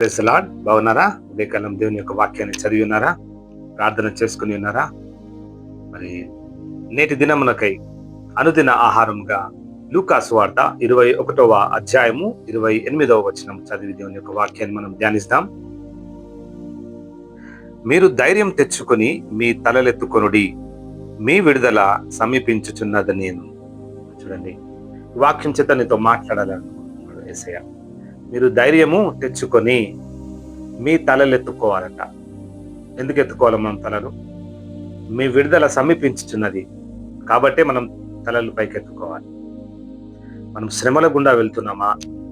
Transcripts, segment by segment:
Praise the lord. బాగున్నారా? ఉదయకాలం దేవుని యొక్క వాక్యాన్ని చదివి ఉన్నారా? ప్రార్థన చేసుకుని ఉన్నారా? మరి నేటి దినమునకై అనుదిన ఆహారంగా లూకా సువార్త 21వ అధ్యాయము 28వ వచనం చదివి దేవుని యొక్క వాక్యాన్ని మనం ధ్యానిస్తాం. మీరు ధైర్యం తెచ్చుకొని మీ తలలెత్తుకొనుడి, మీ విడుదల సమీపించుచున్నది. నేను చూడండి, వాక్యం చేత నీతో మాట్లాడాలనుకుంటున్నాడు యేసయ్య. మీరు ధైర్యము తెచ్చుకొని మీ తలలు ఎత్తుకోవాలట. ఎందుకు ఎత్తుకోవాలి మనం తలలు? మీ విడుదల సమీపించుచున్నది కాబట్టి మనం తలలు పైకి ఎత్తుకోవాలి. మనం శ్రమల గుండా వెళ్తున్నామా?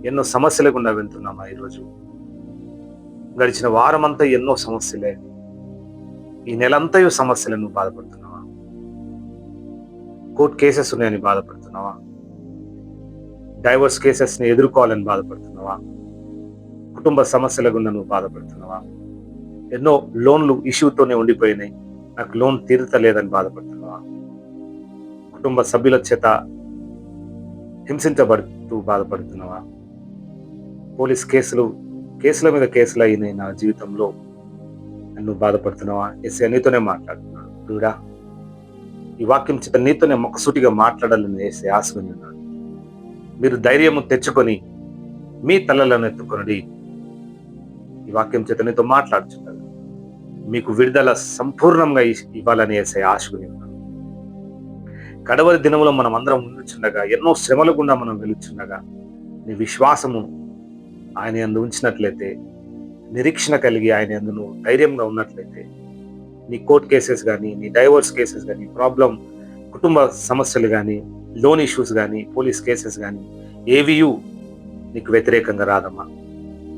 ఎన్నో సమస్యల గుండా వెళ్తున్నామా? ఈరోజు గడిచిన వారమంతా ఎన్నో సమస్యలే. ఈ నెలంతయు సమస్యలను బాధపడుతున్నావా? కోర్టు కేసెస్ ఉన్నాయని బాధపడుతున్నావా? డైవర్స్ కేసెస్ ని ఎదుర్కోవాలని బాధపడుతున్నావా? కుటుంబ సమస్యల గుండా నువ్వు బాధపడుతున్నావా? ఎన్నో లోన్లు ఇష్యూతోనే ఉండిపోయినాయి, నాకు లోన్ తీరుతలేదని బాధపడుతున్నావా? కుటుంబ సభ్యుల చేత హింసించబడుతూ బాధపడుతున్నావా? పోలీస్ కేసుల మీద కేసులు అయినాయి నా జీవితంలో, నువ్వు బాధపడుతున్నావా? యేసయ్య నీతోనే మాట్లాడుతున్నాడు. చూడా, ఈ వాక్యం చేత నీతోనే మొక్కసూటిగా మాట్లాడాలని యేసయ్య ఆశగా ఉన్నాడు. మీరు ధైర్యము తెచ్చుకొని మీ తలలను ఎత్తుకొనుడి. ఈ వాక్యం చేత నీతో మాట్లాడుచున్నాడు. మీకు విడుదల సంపూర్ణంగా ఇవ్వాలని యేసయ్య ఆశకుని ఉన్నాడు. కడవరి దినములో మనం అందరం ఉంచుండగా, ఎన్నో శ్రమల గుండా మనం వెలుచుండగా, నీ విశ్వాసము ఆయన యందు ఉంచినట్లయితే, నిరీక్షణ కలిగి ఆయన యందు నువ్వు ధైర్యంగా ఉన్నట్లయితే, నీ కోర్ట్ కేసెస్ కానీ, నీ డైవోర్స్ కేసెస్ కానీ, కుటుంబ సమస్యలు కానీ, లోన్ ఇష్యూస్ కానీ, పోలీస్ కేసెస్ కానీ, ఏవియు నీకు వ్యతిరేకంగా రాదమ్మా.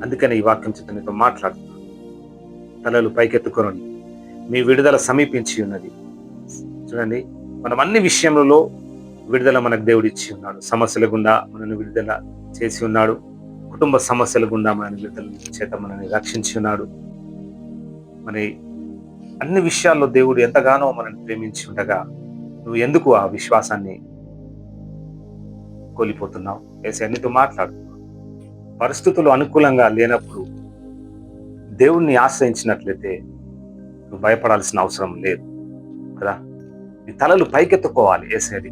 అందుకని ఈ వాక్యం చేత నీతో మాట్లాడుతున్నాను. తలలు పైకెత్తుకొని మీ విడుదల సమీపించి ఉన్నది. చూడండి, మనం అన్ని విషయంలో విడుదల మనకు దేవుడు ఇచ్చి ఉన్నాడు. సమస్యల గుండా మనల్ని విడుదల చేసి ఉన్నాడు. కుటుంబ సమస్యల గుండా మనల్ని విడుదల చేత మనల్ని రక్షించి ఉన్నాడు. మరి అన్ని విషయాల్లో దేవుడు ఎంతగానో మనల్ని ప్రేమించి ఉండగా, నువ్వు ఎందుకు ఆ విశ్వాసాన్ని కోల్పోతున్నావు? యేసయ్య నీతో మాట్లాడుతున్నావు. పరిస్థితులు అనుకూలంగా లేనప్పుడు దేవుణ్ణి ఆశ్రయించినట్లయితే నువ్వు భయపడాల్సిన అవసరం లేదు కదా. నీ తలలు పైకెత్తుకోవాలి యేసయ్యది.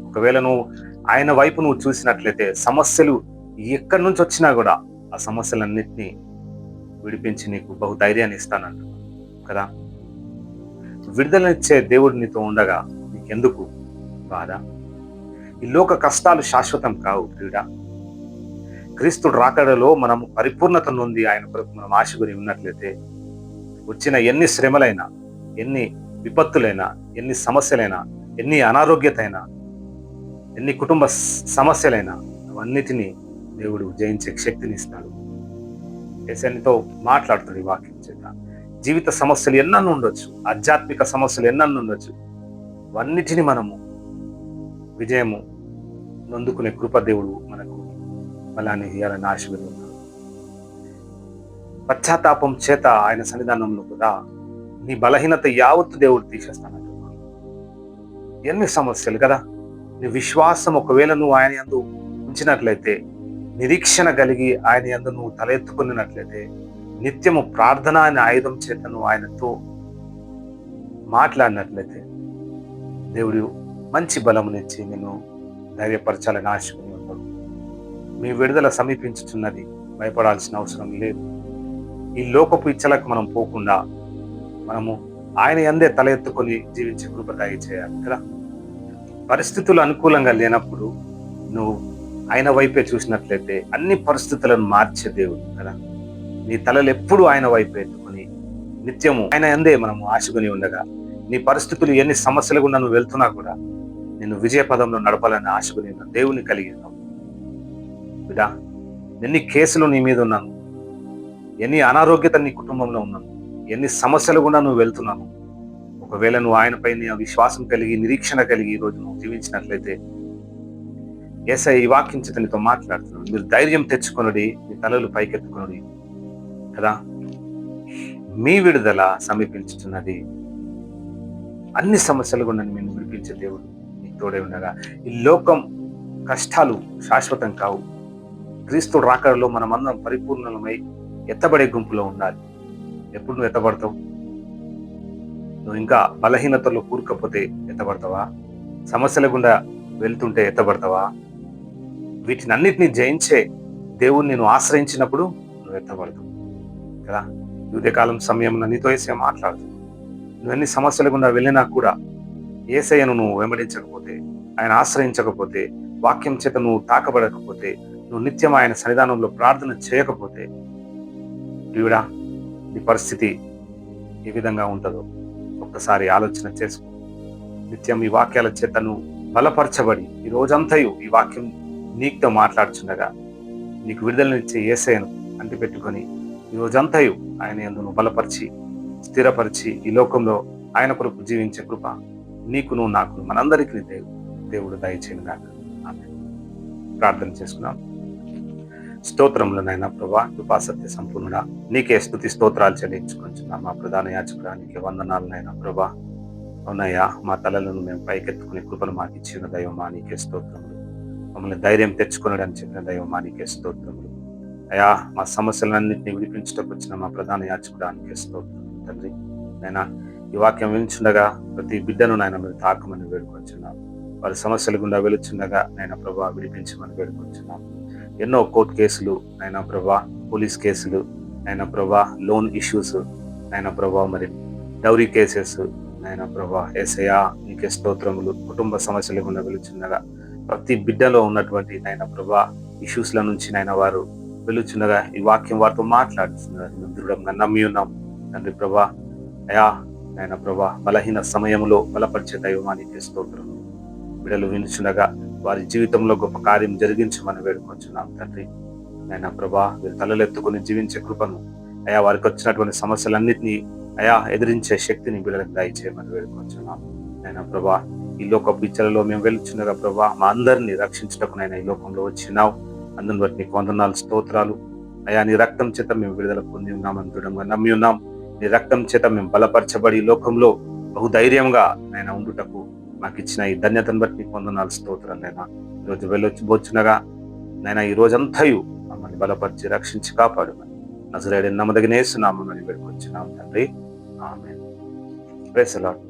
ఒకవేళ నువ్వు ఆయన వైపు నువ్వు చూసినట్లయితే, సమస్యలు ఎక్కడి నుంచి వచ్చినా కూడా ఆ సమస్యలన్నింటినీ విడిపించి నీకు బహుధైర్యాన్ని ఇస్తానంట కదా. విడుదలనిచ్చే దేవుడు నీతో ఉండగా నీకెందుకు బాధ? ఈ లోక కష్టాలు శాశ్వతం కావు ప్రియుడా. క్రీస్తుడు రాకడలో మనం పరిపూర్ణత నొంది ఆయన కొరకు మనం ఆశగుని ఉన్నట్లయితే, వచ్చిన ఎన్ని శ్రమలైనా, ఎన్ని విపత్తులైనా, ఎన్ని సమస్యలైనా, ఎన్ని అనారోగ్యతైనా, ఎన్ని కుటుంబ సమస్యలైనా, అవన్నిటినీ దేవుడు జయించే శక్తిని ఇస్తాడు. యేసయ్యతో మాట్లాడుతాడు ఈ వాక్యం చేత. జీవిత సమస్యలు ఎన్నన్నా ఉండొచ్చు, ఆధ్యాత్మిక సమస్యలు ఎన్నన్నా ఉండొచ్చు, అవన్నిటిని మనము విజయము నొందుకునే కృప దేవుడు మనకు బలాన్ని ఇవ్వాలని ఆశీర్వాదం ఉన్నాడు. పశ్చాత్తాపం చేత ఆయన సన్నిధానంలో కూడా నీ బలహీనత యావత్తు దేవుడు తీసేస్తానంటున్నాడు. ఎన్ని సమస్యలు కదా. నీ విశ్వాసం ఒకవేళ నువ్వు ఆయన యందు ఉంచినట్లయితే, నిరీక్షణ కలిగి ఆయన యందు నువ్వు తల ఎత్తుకున్నట్లయితే, నిత్యము ప్రార్థన అనే ఆయుధం చేత నువ్వు ఆయనతో మాట్లాడినట్లయితే, దేవుడు మంచి బలమునిచ్చి నేను ధైర్యపరచాలని ఆశకుని ఉన్నాడు. మీ విడుదల సమీపించుచున్నది, భయపడాల్సిన అవసరం లేదు. ఈ లోకపు ఇచ్చలకు మనం పోకుండా మనము ఆయన యందే తల ఎత్తుకొని జీవించే కృప దయచేయాలి కదా. పరిస్థితులు అనుకూలంగా లేనప్పుడు నువ్వు ఆయన వైపే చూసినట్లయితే, అన్ని పరిస్థితులను మార్చే దేవుడు కదా. నీ తలలు ఎప్పుడు ఆయన వైపు ఎత్తుకొని నిత్యము ఆయన యందే మనము ఆశకుని ఉండగా, నీ పరిస్థితులు ఎన్ని సమస్యలు గుండా నువ్వు వెళ్తున్నా కూడా నిన్ను విజయ పదంలో నడపాలని ఆశకుని దేవుని కలిగి ఉన్నావు బిడ్డా. ఎన్ని కేసులు నీ మీద ఉన్నాను, ఎన్ని అనారోగ్యత నీ కుటుంబంలో ఉన్నాను, ఎన్ని సమస్యలు గుండా నువ్వు వెళ్తున్నాను, ఒకవేళ నువ్వు ఆయనపై నీ విశ్వాసం కలిగి, నిరీక్షణ కలిగి ఈరోజు నువ్వు జీవించినట్లయితే, యేసయ్య ఈ వాక్యం చేత నీతో మాట్లాడుతున్నాడు. మీరు ధైర్యం తెచ్చుకొనుడి, మీ తలలు పైకెత్తుకొనుడి కదా. మీ విడుదల సమీపించుతున్నది. అన్ని సమస్యలు గుండా నేను విడిపించే దేవుడు నీకు తోడే ఉండగా, ఈ లోకం కష్టాలు శాశ్వతం కావు. క్రీస్తు రాకడలో మనమందరం పరిపూర్ణమై ఎత్తబడే గుంపులో ఉండాలి. ఎప్పుడు నువ్వు ఎత్తబడతావు? నువ్వు ఇంకా బలహీనతలో కూరుకపోతే ఎత్తబడతావా? సమస్యల గుండా వెళ్తుంటే ఎత్తబడతావా? వీటినన్నిటిని జయించే దేవుణ్ణి నువ్వు ఆశ్రయించినప్పుడు నువ్వు ఎత్తబడతావు కదా. ఈ ఉదయకాలం సమయంలో నీతో యేసయ్య మాట్లాడుతున్నావు. నువ్వెన్ని సమస్యల గుండా వెళ్ళినా కూడా యేసయ్యను నువ్వు వెంబడించకపోతే, ఆయన ఆశ్రయించకపోతే, వాక్యం చేత నువ్వు తాకబడకపోతే, నువ్వు నిత్యం ఆయన సన్నిధానంలో ప్రార్థన చేయకపోతే, ప్రియుడా, నీ పరిస్థితి ఏ విధంగా ఉంటుందో ఒక్కసారి ఆలోచన చేసుకో. నిత్యం ఈ వాక్యాల చేత నువ్వు బలపరచబడి ఈ రోజంతయు ఈ వాక్యం నీకుతో మాట్లాడుచుండగా నీకు విడుదలనిచ్చే యేసయ్యను అంటిపెట్టుకొని ఈ రోజంతయు ఆయన యందు నువ్వు బలపరిచి స్థిరపరిచి ఈ లోకంలో ఆయన కొరకు జీవించే కృప నీకును నాకును మనందరికీ దేవుడు దయచేయను గాక. ఆమేన్. ప్రార్థన చేసుకున్నాం. స్తోత్రములు నాయనా ప్రభా, కృపాసత్య సంపూర్ణుడా, నీకే స్తుతి స్తోత్రాలు చెల్లించుకుంటున్నాం. మా ప్రధాన యాజకుడా నీకే వందనాలు నాయనా ప్రభా. అవునయ్యా, మా తలలను మేము పైకెత్తుకునే కృపను మాకు ఇచ్చిన దైవమా నీకే స్తోత్రములు. మమ్మల్ని ధైర్యం తెచ్చుకున్నాడని చెప్పిన దైవమా నీకే స్తోత్రములు. అయ్యా, మా సమస్యలన్నింటినీ విడిపించటకు వచ్చిన మా ప్రధాన యాజకుడా నీకే స్తోత్రం తండ్రి. నాయనా, ఈ వాక్యం వినిచుండగా ప్రతి బిడ్డను నాయన మీరు తాకమని వేడుకొచ్చున్నాం. వారి సమస్యల గుండా వెలుచుండగా నాయన ప్రభా విడిపించమని వేడుకొచ్చున్నాం. ఎన్నో కోర్టు కేసులు నాయన ప్రభా, పోలీస్ కేసులు నాయన ప్రభా, లోన్ ఇష్యూస్ నాయన ప్రభా, మరి డౌరీ కేసెస్ నాయన ప్రభా, యేసయ్యా నీకే స్తోత్రములు. కుటుంబ సమస్యల గుండా వెలుచుండగా ప్రతి బిడ్డలో ఉన్నటువంటి నాయన ప్రభా ఇష్యూస్ల నుంచి నాయన వారు వెలుచుండగా ఈ వాక్యం వారితో మాట్లాడుతున్నారు. మేము దృఢంగా నమ్మి ఉన్నాం తండ్రి ప్రభా. అయా నాయన ప్రభా, బలహీన సమయంలో బలపరిచే దైవమానికి స్తోత్రం. బిడ్డలు వినుచుండగా వారి జీవితంలో గొప్ప కార్యం జరిగించమని వేడుకొంచున్నాం తండ్రి. నాయన ప్రభా, వీరు తలలెత్తుకుని జీవించే కృపను అయా వారికి వచ్చినటువంటి సమస్యలన్నింటినీ అయా ఎదిరించే శక్తిని బిడ్డలకు దయచేయమని వేడుకొంచున్నాం. నాయన ప్రభా, ఈ లోక పిచ్చలలో మేము వెళ్చుండగా ప్రభా, మా అందరినీ రక్షించటకు నాయన ఈ లోకంలో వచ్చినావు. అందుని బట్టి నీకు వందనాలు స్తోత్రాలు. అయా, నీ రక్తం చేత మేము విడుదల పొంది ఉన్నామని దృఢంగా నమ్మి ఉన్నాం. నీ రక్తం చేత మేము బలపరచబడి ఈ లోకంలో బహుధైర్యంగా ఆయన ఉండుటకు మాకు ఇచ్చిన ఈ ధన్యతను బట్టి నీకు వందనాలు స్తోత్రాలు. నైనా ఈరోజు వెళ్ళొచ్చిపోచునగా నైనా ఈ రోజంతయు మమ్మల్ని బలపరిచి రక్షించి కాపాడమని నజరేయుడైన నమ్మదగిన యేసు నామమున వేడుకొంచున్నాం తండ్రి. ఆమేన్. Praise the lord.